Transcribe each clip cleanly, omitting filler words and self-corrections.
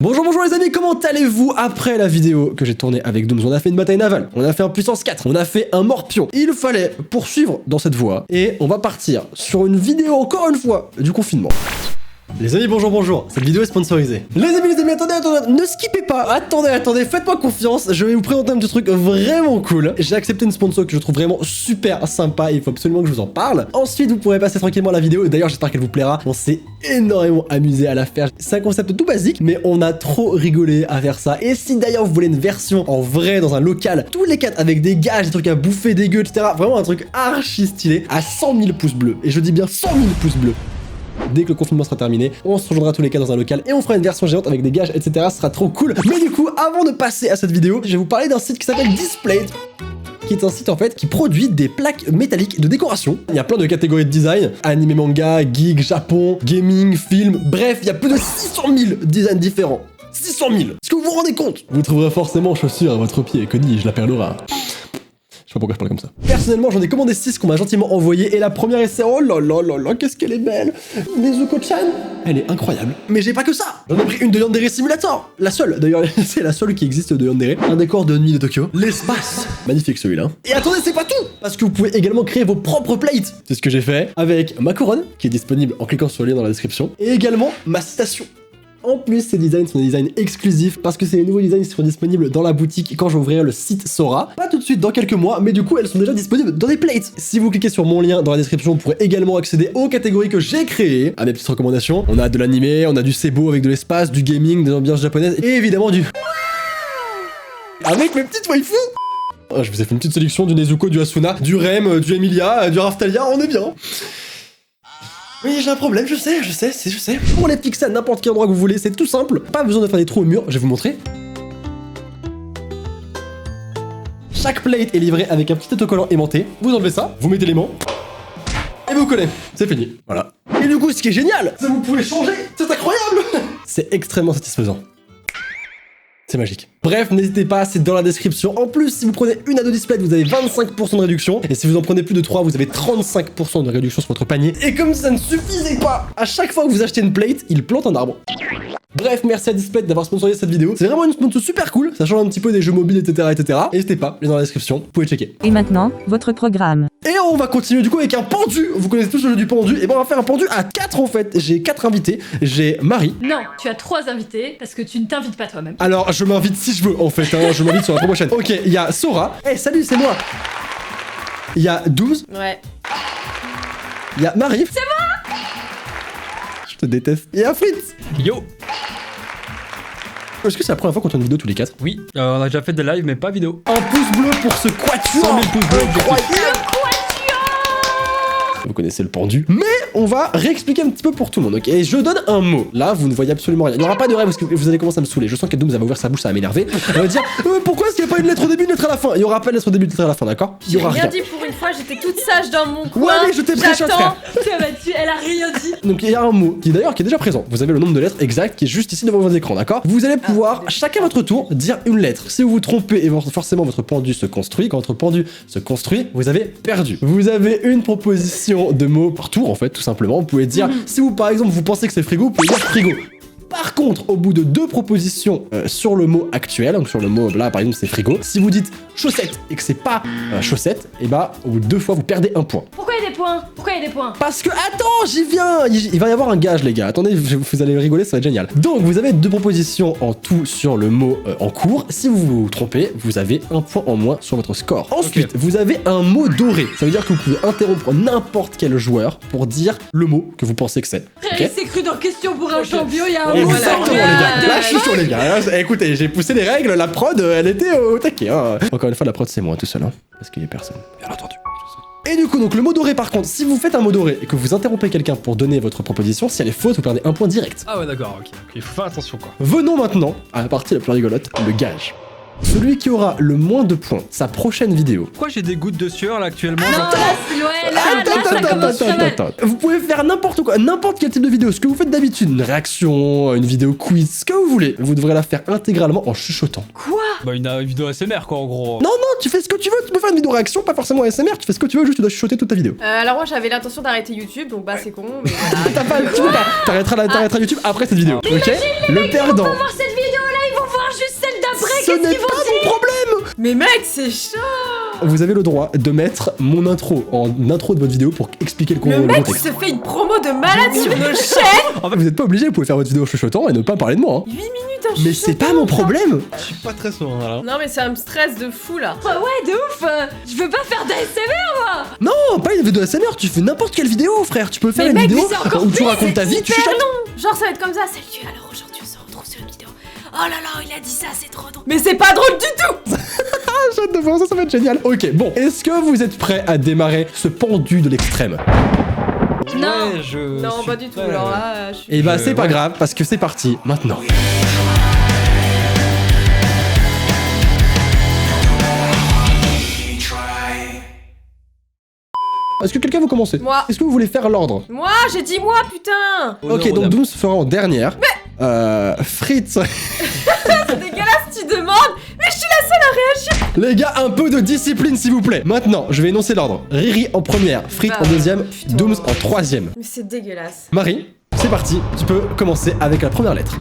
Bonjour les amis, comment allez-vous après la vidéo que j'ai tournée avec Dooms? On a fait une bataille navale, on a fait un puissance 4, on a fait un morpion. Il fallait poursuivre dans cette voie et on va partir sur une vidéo encore une fois du confinement. Les amis, bonjour, cette vidéo est sponsorisée. Les amis, attendez, ne skippez pas, attendez, faites-moi confiance, je vais vous présenter un petit truc vraiment cool. J'ai accepté une sponsor que je trouve vraiment super sympa, il faut absolument que je vous en parle. Ensuite, vous pourrez passer tranquillement à la vidéo, d'ailleurs j'espère qu'elle vous plaira. On s'est énormément amusé à la faire, c'est un concept tout basique, mais on a trop rigolé à faire ça. Et si d'ailleurs vous voulez une version en vrai dans un local, tous les 4 avec des gages, des trucs à bouffer, des gueux, etc. Vraiment un truc archi stylé, à 100 000 pouces bleus, et je dis bien 100 000 pouces bleus. Dès que le confinement sera terminé, on se rejoindra tous les 4 dans un local et on fera une version géante avec des gages, etc. Ce sera trop cool. Mais du coup, avant de passer à cette vidéo, je vais vous parler d'un site qui s'appelle Displate, qui est un site en fait qui produit des plaques métalliques de décoration. Il y a plein de catégories de design, anime, manga, geek, Japon, gaming, film, bref, il y a plus de 600 000 designs différents. 600 000. Est-ce que vous vous rendez compte? Vous trouverez forcément chaussures à votre pied, que dis-je, la perle rare. Je sais pas pourquoi je parle comme ça. Personnellement, j'en ai commandé 6 qu'on m'a gentiment envoyé et la première essai, oh là là là là, qu'est-ce qu'elle est belle. Nezuko-chan, elle est incroyable. Mais j'ai pas que ça. J'en ai pris une de Yandere Simulator. La seule, d'ailleurs, c'est la seule qui existe de Yandere. Un décor de nuit de Tokyo. L'espace. Magnifique celui-là. Et attendez, c'est pas tout. Parce que vous pouvez également créer vos propres plates. C'est ce que j'ai fait avec ma couronne, qui est disponible en cliquant sur le lien dans la description. Et également ma citation. En plus, ces designs sont des designs exclusifs parce que c'est les nouveaux designs qui seront disponibles dans la boutique quand j'ouvrirai le site Sora. Pas tout de suite, dans quelques mois, mais du coup, elles sont déjà disponibles dans des plates. Si vous cliquez sur mon lien dans la description, vous pourrez également accéder aux catégories que j'ai créées, à mes petites recommandations. On a de l'animé, on a du sebo avec de l'espace, du gaming, des ambiances japonaises et évidemment du... avec mes petites waifus. Je vous ai fait une petite sélection du Nezuko, du Asuna, du Rem, du Emilia, du Raftalia, on est bien. Oui, j'ai un problème, je sais. Pour les fixer à n'importe quel endroit que vous voulez, c'est tout simple. Pas besoin de faire des trous au mur, je vais vous montrer. Chaque plate est livrée avec un petit autocollant aimanté. Vous enlevez ça, vous mettez l'aimant, et vous collez. C'est fini, voilà. Et du coup, ce qui est génial, c'est que vous pouvez changer. C'est incroyable. C'est extrêmement satisfaisant. C'est magique. Bref, n'hésitez pas, c'est dans la description. En plus, si vous prenez une ado display, vous avez 25% de réduction. Et si vous en prenez plus de 3, vous avez 35% de réduction sur votre panier. Et comme ça ne suffisait pas, à chaque fois que vous achetez une plate, il plante un arbre. Bref, merci à Displate d'avoir sponsorisé cette vidéo. C'est vraiment une sponsor super cool. Ça change un petit peu des jeux mobiles, etc. N'hésitez pas, les dans la description, vous pouvez checker. Et maintenant, votre programme. Et on va continuer du coup avec un pendu. Vous connaissez tous le jeu du pendu. Et ben on va faire un pendu à 4 en fait. J'ai 4 invités. J'ai Marie. Non, tu as 3 invités parce que tu ne t'invites pas toi-même. Alors je m'invite si je veux en fait. Hein. Je m'invite sur la prochaine. Ok, il y a Sora. Eh salut, c'est moi. Il y a Dooms. Ouais. Il y a Marie. C'est moi. Je te déteste. Il y a Fritz. Yo. Est-ce que c'est la première fois qu'on tourne une vidéo tous les 4? Oui, on a déjà fait des lives mais pas vidéo. Un pouce bleu pour ce quatuor. 100 000 pouces bleus. Incroyable. Vous connaissez le pendu. Mais on va réexpliquer un petit peu pour tout le monde, ok? Et je donne un mot. Là, vous ne voyez absolument rien. Il n'y aura pas de rêve parce que vous allez commencer à me saouler. Je sens que Dooms va ouvrir sa bouche, ça va m'énerver. Elle va dire pourquoi est-ce qu'il n'y a pas une lettre au début, une lettre à la fin? Il y aura pas de lettre au début, une lettre à la fin, d'accord? Il y aura J'ai rien. rien dit pour une fois, j'étais toute sage dans mon coin. Ouais, mais je t'ai prêché, frère. Elle a rien dit. Donc il y a un mot qui d'ailleurs qui est déjà présent. Vous avez le nombre de lettres exact qui est juste ici devant vos écrans, d'accord? Vous allez pouvoir chacun à votre tour dire une lettre. Si vous vous trompez et forcément votre pendu se construit, quand votre pendu se construit, vous avez perdu. Vous avez une proposition de mots par tour en fait, tout simplement. Vous pouvez dire si vous par exemple vous pensez que c'est frigo, vous pouvez dire frigo. Par contre, au bout de 2 propositions sur le mot actuel, donc sur le mot là par exemple c'est frigo, si vous dites chaussette et que c'est pas chaussette, et bah au bout de 2 fois vous perdez un point. Pourquoi il y a des points? Pourquoi il y a des points? Parce que, attends, j'y viens. Il va y avoir un gage les gars, attendez, vous allez rigoler, ça va être génial. Donc vous avez 2 propositions en tout sur le mot en cours. Si vous vous trompez, vous avez un point en moins sur votre score. Ensuite, vous avez un mot doré. Ça veut dire que vous pouvez interrompre n'importe quel joueur pour dire le mot que vous pensez que c'est. Frère, il s'est cru dans question pour un champion, il y a un mot Exactement les gars, là je suis chaud les gars. Écoutez, j'ai poussé les règles, la prod, elle était au taquet. Hein. Encore une fois, la prod c'est moi tout seul, hein, parce qu'il y a personne. Bien entendu. Et du coup, donc le mot doré par contre, si vous faites un mot doré et que vous interrompez quelqu'un pour donner votre proposition, si elle est fausse, vous perdez un point direct. Ah ouais d'accord, ok. Il faut faire attention quoi. Venons maintenant à la partie la plus rigolote, le gage. Celui qui aura le moins de points, sa prochaine vidéo. Pourquoi j'ai des gouttes de sueur là actuellement? Non, là, ça commence très mal. Vous pouvez faire n'importe quoi, n'importe quel type de vidéo, ce que vous faites d'habitude, une réaction, une vidéo quiz, ce que vous voulez. Vous devrez la faire intégralement en chuchotant. Quoi? Bah une vidéo ASMR quoi en gros. Non, tu fais ce que tu veux, tu peux faire une vidéo réaction, pas forcément ASMR, tu fais ce que tu veux, juste tu dois chuchoter toute ta vidéo. Alors moi j'avais l'intention d'arrêter YouTube, donc bah c'est con, mais voilà. Tu peux pas, t'arrêteras YouTube après cette vidéo, ok? Le perdant. Voir cette Ce n'est pas mon problème. Mais mec, c'est chaud. Vous avez le droit de mettre mon intro en intro de votre vidéo pour expliquer le Le mec contexte. se fait une promo de malade sur nos chaînes. Vous n'êtes pas obligé, vous pouvez faire votre vidéo en chuchotant et ne pas parler de moi. Hein. 8 minutes en Mais c'est pas mon problème. Je suis pas très serein là. Non mais ça me stresse de fou là. Ah ouais, de ouf. Je veux pas faire d'ASMR. Non, pas une vidéo ASMR, tu fais n'importe quelle vidéo, frère. Tu peux faire Mais une mec, vidéo mais c'est encore où tu pire, racontes ta vie, tu chuchotes. Genre ça va être comme ça. Salut, alors aujourd'hui on se retrouve sur une vidéo. Oh là là, il a dit ça, c'est trop drôle. Mais c'est pas drôle du tout. J'ai hâte de voir ça, ça va être génial. Ok, bon, est-ce que vous êtes prêts à démarrer ce pendu de l'extrême? Non. Ouais, je Non, suis pas du tout. prêt. Alors là, je suis... Et bah c'est pas ouais. grave, parce que c'est parti, maintenant. Est-ce que quelqu'un veut commencer? Moi. Est-ce que vous voulez faire l'ordre? Moi, j'ai dit moi, putain. Ok, donc Dooms fera en dernière. Fritz. C'est dégueulasse, tu demandes. Mais je suis la seule à réagir. Les gars, un peu de discipline s'il vous plaît. Maintenant, je vais énoncer l'ordre. Riri en première, Fritz Bah, en deuxième, putain. Dooms en troisième. Mais c'est dégueulasse. Marie, c'est parti. Tu peux commencer avec la première lettre.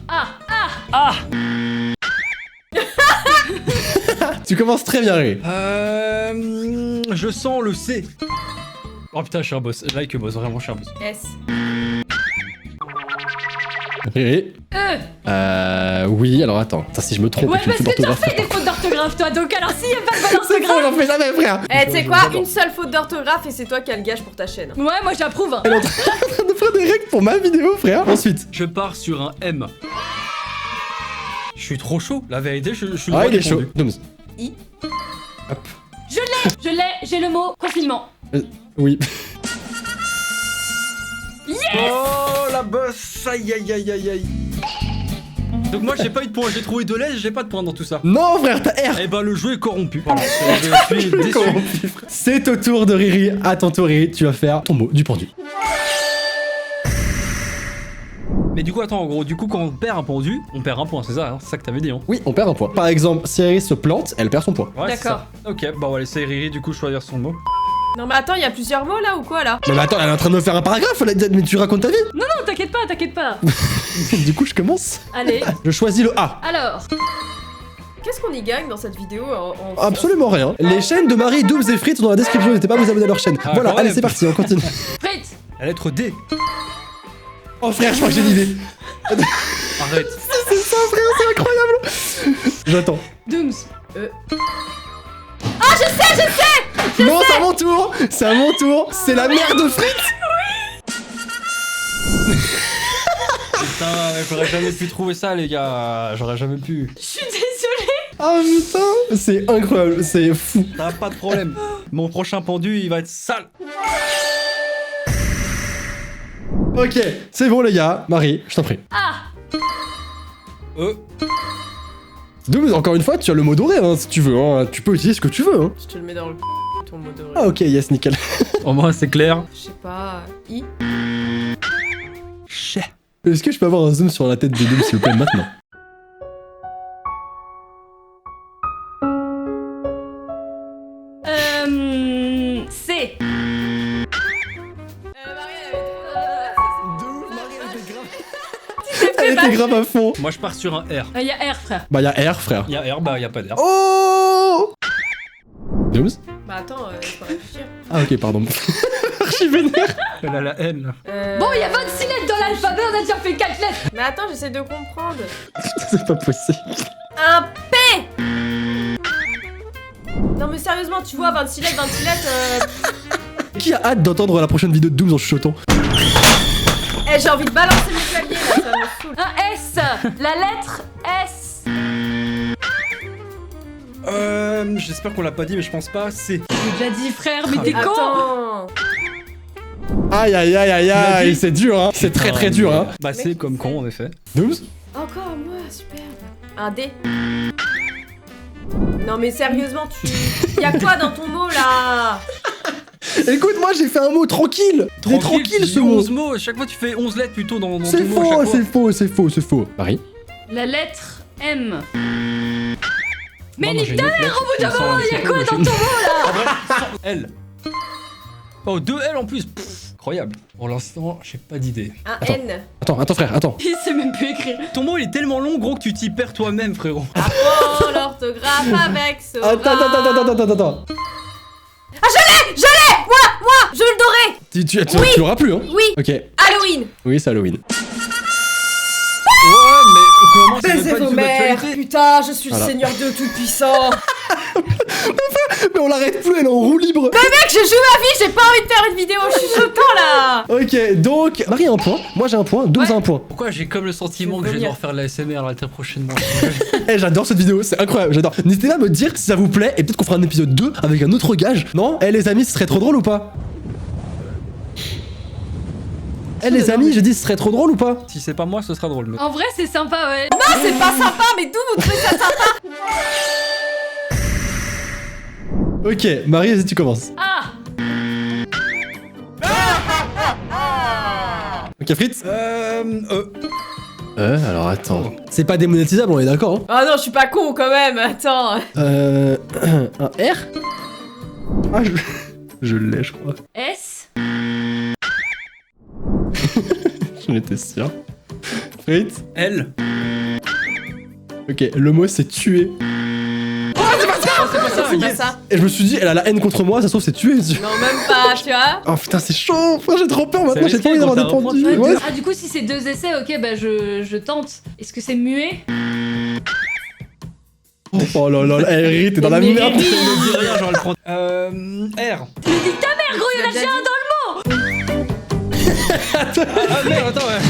Tu commences très bien, Riri. Je sens le C. Oh putain, je suis un boss. Like boss, vraiment, je suis un boss. S. Riri. Oui, alors attends. Attends, si je me trompe, Ouais, et que je me parce fais que t'as d'orthographe. fait des fautes d'orthographe, toi. Donc alors s'il y a pas de bonne C'est faux, orthographe. j'en fais jamais, frère. Eh, tu sais quoi? Une seule faute d'orthographe et c'est toi qui as le gage pour ta chaîne. Ouais, moi j'approuve. Elle est en train de faire des règles pour ma vidéo, frère. Ensuite. Je pars sur un M. Je suis trop chaud. La vérité, je suis Ah, droit il est chaud. défendu. Dooms. I. Hop. Je l'ai, j'ai le mot confinement. Oui. Oh la bosse. Aïe aïe aïe aïe aïe. Donc moi j'ai pas eu de points, j'ai trouvé 2 lettres, j'ai pas de points dans tout ça. Non, frère, t'as R. Eh ben le jeu est corrompu. Voilà, je suis déçu. Corrompu, frère. C'est au tour de Riri. À ton tour, Riri, tu vas faire ton mot du pendu. Mais du coup attends, en gros, du coup quand on perd un pendu, on perd un point, c'est ça, hein, c'est ça que t'avais dit. Hein. Oui, on perd un point. Par exemple, si Riri se plante, elle perd son point. Ouais, c'est D'accord. ça. Ok, bah on va laisser Riri du coup choisir son mot. Non mais attends, il y a plusieurs mots là ou quoi là? Mais attends, elle est en train de me faire un paragraphe, mais tu racontes ta vie. Non, t'inquiète pas, t'inquiète pas. Du coup, je commence. Allez, Je choisis le A. alors. Qu'est-ce qu'on y gagne dans cette vidéo en... Absolument rien. Les chaînes de Marie, Dooms et Fritz sont dans la description, n'hésitez pas à vous abonner à leur chaîne. Ah, Voilà, quand allez, même. c'est parti, on continue. Fritz. La lettre D. Oh frère, je crois que j'ai l'idée. Arrête. C'est ça, frère, c'est incroyable. J'attends. Dooms. Non, c'est à mon tour. C'est à mon tour. C'est la mère de Fritz. Putain, j'aurais jamais pu trouver ça les gars, j'aurais jamais pu. Je suis désolée. Ah putain, c'est incroyable, c'est fou. T'as pas de problème. Mon prochain pendu, il va être sale. Ok, c'est bon les gars. Marie, je t'en prie. Dooms, encore une fois, tu as le mot doré hein, si tu veux. Hein. Tu peux utiliser ce que tu veux. Hein. Je te le mets dans le ton mot de... Ah ok, yes, nickel. Au moins c'est clair. Je sais pas... I. Chais. Est-ce que je peux avoir un zoom sur la tête de Dooms s'il vous plaît maintenant? C. Elle était grave à fond. Moi je pars sur un R. Il y a R, frère. Bah y'a R frère. Il y a R, bah il y a pas d'R. Oh Dooms? Bah attends, faut réfléchir. Ah ok, pardon. Archi vénère. Elle a la N là. Bon, il y a 26 lettres dans l'alphabet, on a déjà fait 4 lettres. Mais attends, j'essaie de comprendre. C'est pas possible. Un P. Non mais sérieusement, tu vois, 26 lettres, Qui a hâte d'entendre la prochaine vidéo de Dooms en chuchotant? Eh, j'ai envie de balancer mes claviers là, ça me saoule. Un S. La lettre S. J'espère qu'on l'a pas dit, mais je pense pas. C. J'ai déjà dit, frère, mais t'es con. Attends. Aïe aïe aïe aïe Tu l'as aïe, dit c'est dur hein. C'est très très dur hein. Bah c'est comme con en effet. Dooms? Encore moi, superbe. Un D. Non mais sérieusement, Y'a quoi dans ton mot là? Écoute, moi j'ai fait un mot tranquille. Il est tranquille ce mot. 11 mots, chaque fois tu fais 11 lettres plutôt dans ton C'est mot. faux, chaque fois. c'est faux, c'est faux, c'est faux. Marie? La lettre M. Mais Non, moi, j'ai nique une ta autre mère, lettre au bout qui d'un me semble moment, un il y a petit quoi peu, dans mais ton mot là? En vrai, L. Oh, 2 L en plus. Pff, incroyable. Pour l'instant, j'ai pas d'idée. Un Attends. N. Attends frère, attends. Il sait même plus écrire. Ton mot il est tellement long gros que tu t'y perds toi-même frérot. Oh alors. d'orthographe avec Sora. Attends. Je l'ai Moi Je le doré Tu l'auras plus, hein? Oui Ok. Halloween. Oui, c'est Halloween. Ouais, mais comment c'est Baisez même pas vos du tout mères. d'actualité? Putain, je suis Voilà. le seigneur de tout-puissant. Mais on l'arrête plus, elle est en roue libre. Mec, je joue ma vie, j'ai pas envie de faire une vidéo, je suis chuchotant là. Ok, donc Marie a un point, moi j'ai un point, 12 a un point. Pourquoi j'ai comme le sentiment Je que vais je vais vomir. devoir faire de la SMR là très prochainement? Eh, j'adore cette vidéo, c'est incroyable, j'adore. N'hésitez pas à me dire si ça vous plaît et peut-être qu'on fera un épisode 2 avec un autre gage. Non? Eh les amis, ce serait trop drôle ou pas? Eh les amis, j'ai dit ce serait trop drôle ou pas? Si c'est pas moi, ce sera drôle. Mais... En vrai, c'est sympa, ouais. Non, c'est pas sympa, mais d'où vous trouvez ça sympa? Ok, Marie, vas-y, tu commences. Ah. Ok, Fritz? Alors attends. C'est pas démonétisable, on est d'accord, hein? Ah non, je suis pas con quand même, attends. Un R? Ah, je l'ai, je crois. S. J'en étais sûr. Fritz? L. Ok, le mot c'est tuer. C'est pas ça. Et je me suis dit, elle a la haine contre moi, ça se trouve c'est tuer. Non, même pas, tu vois. Oh putain, c'est chaud! Frère, j'ai trop peur maintenant, C'est j'ai trop envie d'avoir des risqué quand pendus. t'as un Ouais. Ah, du coup, si c'est 2 essais, ok, bah je tente. Est-ce que c'est muet? Oh là là, Harry, t'es dans la Mais merde. Harry. On ne dit rien, genre elle prend. R. Gros, il y en a déjà un dans Ah merde, attends, ouais.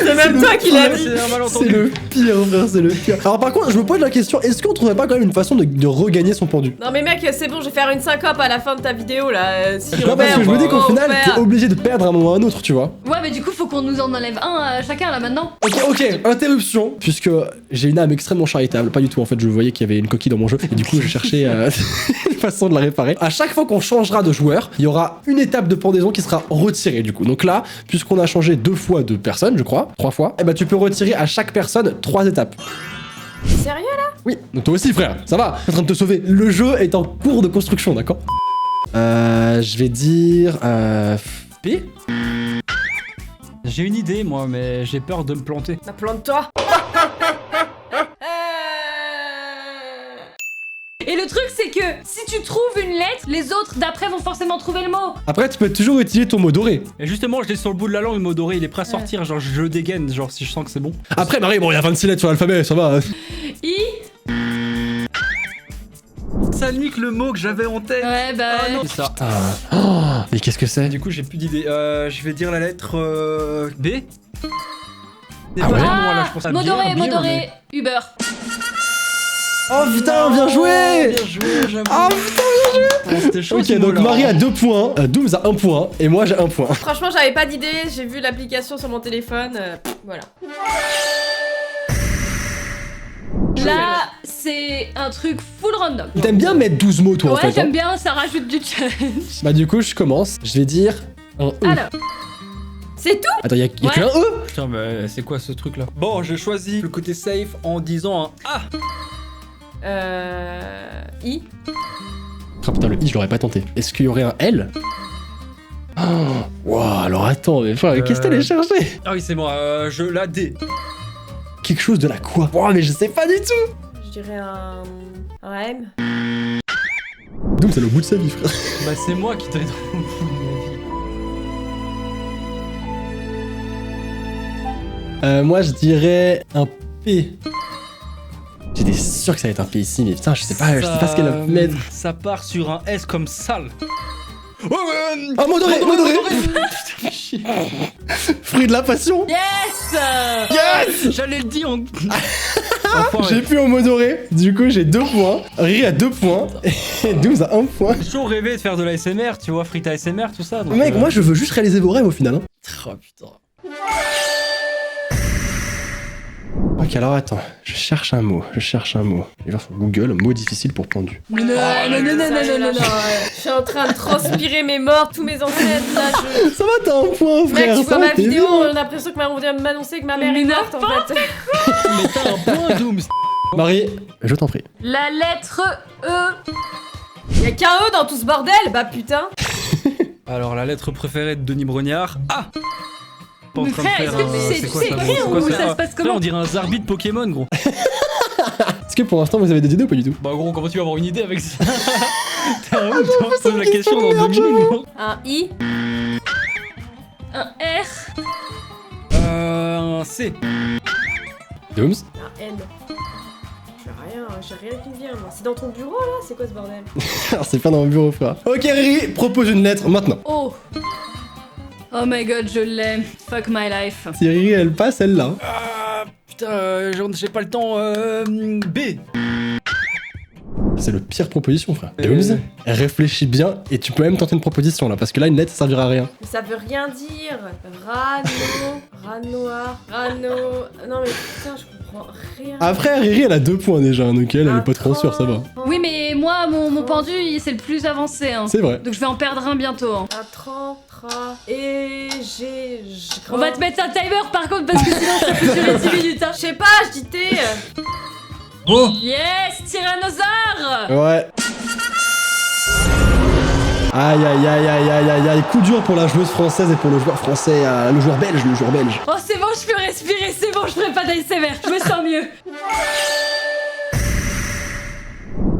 C'est même toi qui l'as dit. C'est un C'est malentendu. le pire, frère, c'est le pire. Alors par contre, je me pose la question, est-ce qu'on trouverait pas quand même une façon de regagner son pendu? Non mais mec, c'est bon, je vais faire une syncope à la fin de ta vidéo là. Si Non, parce que je me dis qu'au final, perd. t'es obligé de perdre à un moment ou à un autre, tu vois. Ouais, mais du coup, faut qu'on nous en enlève un à chacun là maintenant. Ok, interruption, puisque j'ai une âme extrêmement charitable, pas du tout en fait, je voyais qu'il y avait une coquille dans mon jeu, et du coup je cherchais une façon de la réparer. À chaque fois qu'on changera de joueur, il y aura une étape de pendaison qui sera retirée du coup. Donc là, puisqu'on a changé 2 fois de personne, je crois, 3 fois, et bah tu peux retirer à chaque personne 3 étapes. Sérieux là? Oui, donc toi aussi frère, ça va, je suis en train de te sauver. Le jeu est en cours de construction, d'accord? Je vais dire... P. J'ai une idée, moi, mais j'ai peur de me planter. Bah plante-toi. Et le truc, c'est que si tu trouves une lettre, les autres d'après vont forcément trouver le mot. Après, tu peux toujours utiliser ton mot doré. Et justement, je l'ai sur le bout de la langue, le mot doré, il est prêt à sortir. Genre, je le dégaine, genre, si je sens que c'est bon. Après, Marie, bon, il y a 26 lettres sur l'alphabet, ça va. I. Ça nique le mot que j'avais en tête. Ouais, bah. Ah non, c'est ça. Putain. Oh, mais qu'est-ce que c'est? Du coup, j'ai plus d'idée. Je vais dire la lettre B. Ah ouais? Ah, je pense à Modoré, bien, Modoré, Uber. Oh putain, bien joué! Bien joué, j'avoue. Ah putain, C'était chaud, ok, ce donc mot-là. Marie a 2 points, Dooms a 1 point, et moi j'ai 1 point. Franchement, j'avais pas d'idée, j'ai vu l'application sur mon téléphone, voilà. Là, c'est un truc full random. T'aimes bien mettre 12 mots, toi, en Ouais, fait. j'aime Hein. bien, ça rajoute du challenge. Bah, du coup, je commence. Je vais dire un E. Alors, C'est tout? Attends, y'a Ouais. que un E? Putain, mais c'est quoi ce truc là? Bon, j'ai choisi le côté safe en disant un A. I. Ah putain, le I, je l'aurais pas tenté. Est-ce qu'il y aurait un L? Oh, wow, alors attends, mais frère, qu'est-ce que t'allais chercher? Ah oui, c'est moi, la D. Quelque chose de la quoi? Oh, mais je sais pas du tout! Je dirais un M. Dooms, c'est le bout de sa vie, frère. Bah, c'est moi qui t'ai dans le bout de ma vie. Moi, je dirais un P. J'étais sûr que ça allait être un P ici, mais putain, je sais pas ce qu'elle va mettre. Ça part sur un S comme sale. Ouais, Oh, Modoré, Modoré! Fruit de la passion! yes. Yes! J'allais le dire en. Enfin, J'ai pu en Modoré, du coup j'ai 2 points, Riri a 2 points, et Dooms a 1 point. J'ai toujours rêvé de faire de la SMR, tu vois, Frita ASMR, tout ça. Donc, Mec, moi je veux juste réaliser vos rêves au final. Hein. Oh putain. Ok, alors attends, je cherche un mot. Je vais voir sur Google, mot difficile pour pendu. Non, non, non, non, non, non, non. Je suis en train de transpirer mes morts, tous mes ancêtres là, je... Ça va, t'as 1 point, frère. Mec, tu ça vois va, ma t'es vidéo, bien. on a l'impression que on vient de m'annoncer que ma mère Mais est morte en fait. Mais t'as un point, Dooms. Marie, je t'en prie. La lettre E. Y'a qu'un E dans tout ce bordel? Bah putain. Alors, la lettre préférée de Denis Brognard. A. Pas en Mais train de frère, faire est-ce que un- tu sais c'est quoi ça, écrire c'est quoi ou ça ça se passe Frère, comment? on dirait un Zarbi de Pokémon, gros. Est-ce que pour l'instant vous avez des idées ou pas du tout? Bah gros, comment tu vas avoir une idée avec ça? T'es un ouf, tu vas me poser la question dans 2 minutes, gros. Un I. Un R. Un C. Dooms? Un N. J'ai rien qui me vient moi. C'est dans ton bureau là? C'est quoi ce bordel? Alors c'est pas dans mon bureau frère. Ok Riri, propose une lettre maintenant. Oh. Oh my god, je l'ai. Fuck my life. Si Riri elle passe, elle là. Putain, j'ai pas le temps. B. C'est le pire proposition frère. Euh. Dooms, réfléchis bien et tu peux même tenter une proposition là parce que là une lettre ça servira à rien. Mais ça veut rien dire. Rano. Non mais putain, je comprends rien. Après Riri elle a 2 points déjà donc elle est pas trop sûre, ça va. Oui, mais moi, mon pendu, c'est le plus avancé. Hein. C'est vrai. Donc je vais en perdre un bientôt. Hein. Un et j'ai. On va te mettre un timer par contre parce que sinon ça peut durer 10 minutes. Hein. Je sais pas, je dis T. Oh. Yes, tyrannosaure. Ouais. Aïe aïe aïe aïe aïe aïe aïe, coup dur pour la joueuse française et pour le joueur français, le joueur belge. Oh c'est bon, je peux respirer, c'est bon, je ferai pas d'ASMR, je me sens mieux.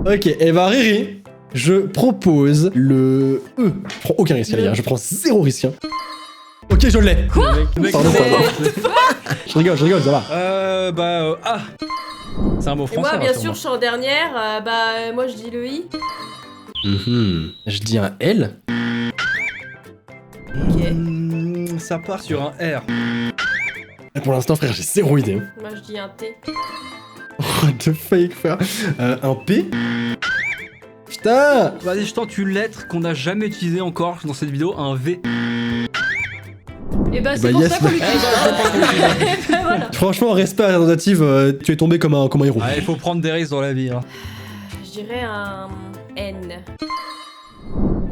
Ok, et bah Riri, je propose le E. Je prends aucun risque les gars, je prends 0 risque. Hein. Ok, je l'ai. Quoi? Le mec, Pardon, c'est- pardon. Je rigole, ça va. A. C'est un mot Et français. moi, là, bien sûrement. sûr, je suis en dernière. Moi, je dis le I. Je dis un L. Ok. Ça part sur un R. Et pour l'instant, frère, j'ai 0 idée. Moi, je dis un T. What the fake, frère. Un P. Putain. Vas-y, je tente une lettre qu'on n'a jamais utilisée encore dans cette vidéo, un V. Et bah c'est Bah, pour yes, ça qu'on l'utilise. Et bah voilà. Franchement, respect à la tentative, tu es tombé comme un héros. Ah, il faut prendre des risques dans la vie. Hein. Je dirais un N.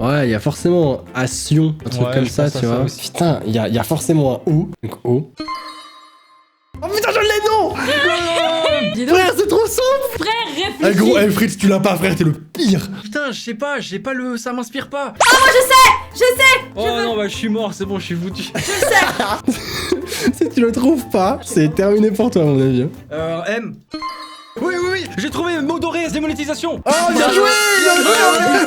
Ouais, il y a forcément un Sion, un truc Ouais, comme je ça, pense à tu ça vois. aussi. Putain, il y a forcément un O. Donc O. Oh putain, je l'ai, non. Dis donc, Frère, c'est trop simple. frère, Eh réfléchis. gros, Fritz, tu l'as pas, frère, t'es le pire. Putain, je sais pas, j'ai pas le. Ça m'inspire pas. Je sais. Oh non, bah je suis mort, c'est bon, je suis foutu. Si tu le trouves pas, c'est terminé pour toi, à mon avis. M. Oui, j'ai trouvé le mot doré, démonétisation. Oh, bien joué,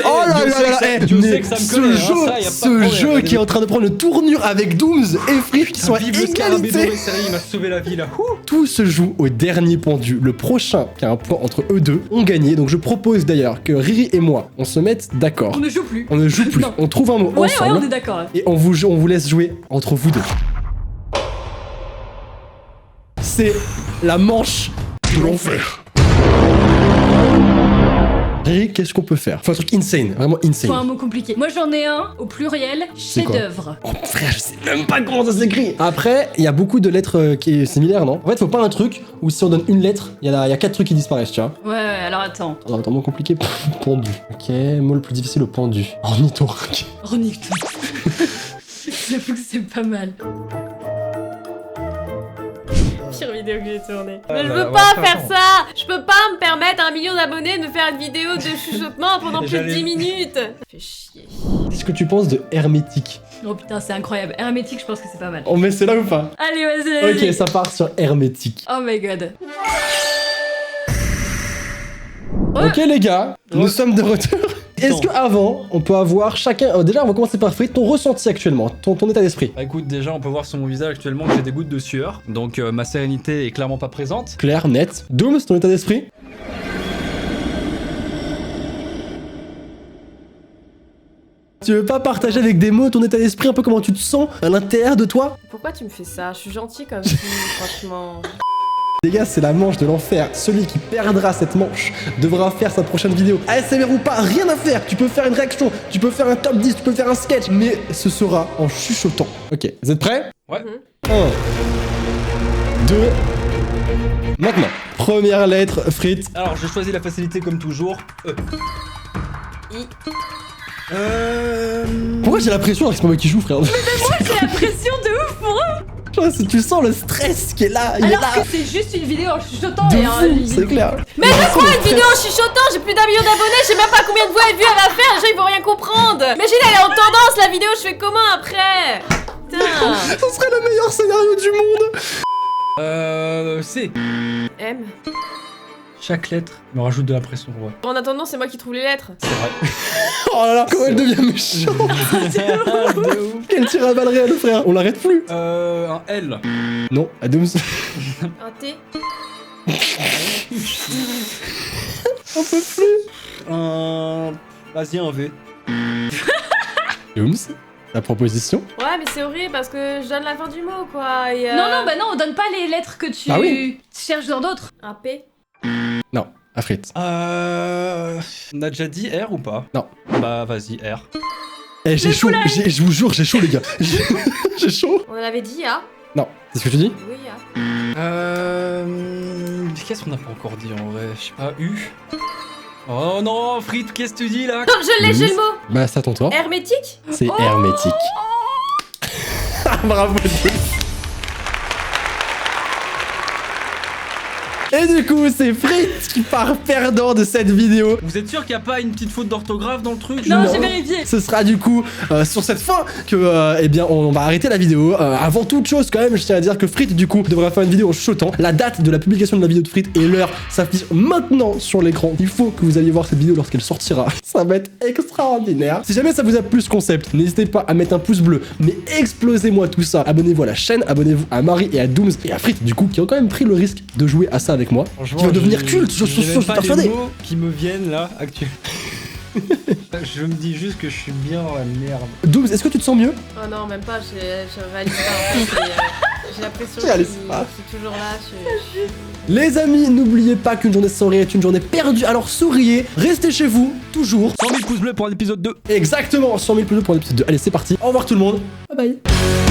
Oh là Dieu là sait là, que ça- eh, Dieu mais sait que ça me ce connaît, hein, jeu, ça, y a pas de ce problème, jeu qui est en train de prendre une tournure avec Dooms et Fritz qui sont à Vive le scarabée doré, égalité. sérieux, il m'a sauvé la vie là. Tout se joue au dernier pendu. Le prochain qui a un point entre eux deux ont gagné. Donc je propose d'ailleurs que Riri et moi, on se mette d'accord. On ne joue plus. On ne joue plus. Non. On trouve un mot Ouais, ensemble on est d'accord. et on vous laisse jouer entre vous deux. C'est la manche de l'enfer. Riri, qu'est-ce qu'on peut faire? Faut un truc insane, vraiment Faut un insane. mot compliqué. Moi j'en ai un au pluriel, C'est quoi? chef-d'œuvre. Oh frère, je sais même pas comment ça s'écrit. Après, il y a beaucoup de lettres qui est similaire, non? En fait, faut pas un truc où si on donne une lettre, il y a 4 trucs qui disparaissent, tu vois. Ouais, alors attends. Alors, attends, mot compliqué, pendu. Ok, mot le plus difficile, le pendu. Ornithorynque. Renique tout. J'avoue que c'est pas mal. Pire vidéo que j'ai tournée. Ah, Mais je bah, veux on pas va faire faire ça. Je peux pas me permettre à 1 million d'abonnés de me faire une vidéo de chuchotement pendant plus de J'allais- 10 minutes. Fais chier. Qu'est-ce que tu penses de hermétique? Oh putain, c'est incroyable. Hermétique, je pense que c'est pas mal. On met cela ou pas? Allez, vas-y, vas-y. Ok, ça part sur hermétique. Oh my god. Ok les gars, nous Ouais. sommes de retour. Est-ce que avant, on peut avoir chacun... déjà, on va commencer par Fritz, ton ressenti actuellement, ton état d'esprit. Bah écoute, déjà on peut voir sur mon visage actuellement que j'ai des gouttes de sueur, donc ma sérénité est clairement pas présente. Clair, net. Dooms, ton état d'esprit? Tu veux pas partager avec des mots ton état d'esprit, un peu comment tu te sens à l'intérieur de toi? Pourquoi tu me fais ça? Je suis gentille comme fille, franchement. Les gars, c'est la manche de l'enfer. Celui qui perdra cette manche devra faire sa prochaine vidéo. ASMR ou pas, rien à faire. Tu peux faire une réaction, tu peux faire un top 10, tu peux faire un sketch, mais ce sera en chuchotant. Ok, vous êtes prêts? Ouais. 1, 2, maintenant. Première lettre, Fritz. Alors j'ai choisi la facilité comme toujours. E. I. Pourquoi j'ai la pression alors que c'est pas moi qui joue, frère? C'est la pression de ouf pour eux. Genre, tu sens le stress qui est là, il est Alors là. que c'est juste une vidéo en chuchotant De et fou, c'est clair. Mais c'est quoi une vidéo en chuchotant? J'ai plus d'1 million d'abonnés, je sais même pas combien de vues elle va faire, les gens ils vont rien comprendre. Imagine, elle est en tendance la vidéo, je fais comment après? Putain. Ce serait le meilleur scénario du monde. C. M. Chaque lettre me rajoute de la pression, ouais. En attendant, c'est moi qui trouve les lettres. C'est vrai. Oh là là, comment elle devient méchante. De ouf. Quel tir à balles réel, frère. On l'arrête plus. Un L. Non, Adams. Un T. On peut plus. Vas-y, un V. Adams, la proposition. Ouais, mais c'est horrible parce que je donne la fin du mot, quoi. Et, Non, non, bah non, on donne pas les lettres que tu Ah oui. cherches dans d'autres. Un P. Non, Afrit. On a déjà dit R ou pas? Non. Bah, vas-y, R. Eh, j'ai chaud. Je vous jure, j'ai chaud, les gars. J'ai chaud. On avait dit A. Non, c'est ce que tu dis? Oui, A. Qu'est-ce qu'on n'a pas encore dit en vrai? Je sais pas, U. Oh non, Frit, qu'est-ce que tu dis là? Non, je l'ai, j'ai le mot. Bah, c'est à ton tour. Hermétique. C'est hermétique. Bravo. Et du coup, c'est Fritz qui part perdant de cette vidéo. Vous êtes sûr qu'il n'y a pas une petite faute d'orthographe dans le truc? Non, Non. j'ai vérifié. Ce sera du coup sur cette fin que eh bien on va arrêter la vidéo. Avant toute chose quand même, je tiens à dire que Frit du coup devrait faire une vidéo en chuchotant. La date de la publication de la vidéo de Frit et l'heure s'affiche maintenant sur l'écran. Il faut que vous alliez voir cette vidéo lorsqu'elle sortira. Ça va être extraordinaire. Si jamais ça vous a plu ce concept, n'hésitez pas à mettre un pouce bleu, mais explosez-moi tout ça. Abonnez-vous à la chaîne, abonnez-vous à Marie et à Dooms et à Frit du coup qui ont quand même pris le risque de jouer à ça avec moi. Qui va devenir culte, je suis persuadé. Les mots qui me viennent là actuellement. Je me dis juste que je suis bien dans la merde. Dooms, est-ce que tu te sens mieux? Oh non, même pas, je réalise pas. En fait, j'ai l'impression Tu réalises que pas. je suis toujours là. Les amis, n'oubliez pas qu'une journée sans rire est une journée perdue, alors souriez, restez chez vous, toujours. 100 000 pouces bleus pour l'épisode 2. Exactement, 100 000 pouces bleus pour l'épisode 2. Allez, c'est parti. Au revoir tout le monde. Bye bye.